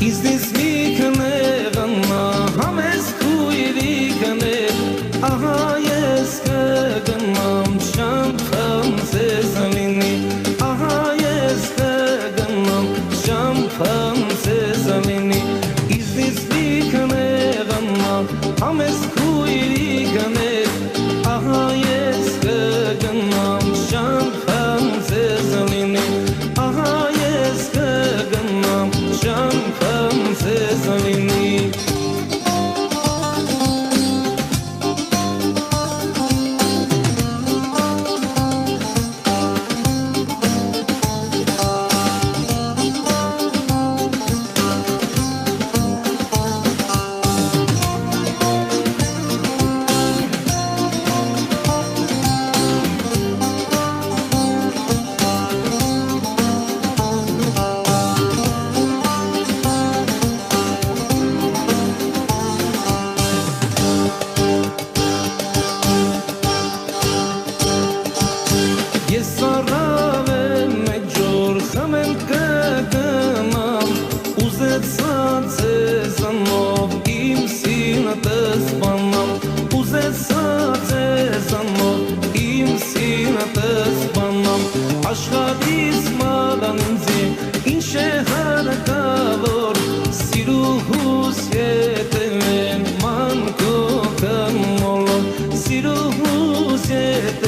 Իզնից մի կներանա համես քույրի կներ ահա ես կգնամ շամփան ձեզանինի ահա ես կգնամ շամփան ձեզանինի Իզնից մի կներանա համես քույրի կներ ահա ես կգնամ շամփան ձեզանինի ահա ես կգնամ շամփան ձեզանինի Ես առավ եմ մեկ ջոր խմեմ կգնամ ուզեցած ձեզանով իմ սիրտս բանամ ուզեցած ձեզանով իմ սիրտս բանամ աշխարհից մալան ինձի ինչ է հարկավոր սիրուհուս ետևեն մանկո կամոլով սիրուհուս ետևեն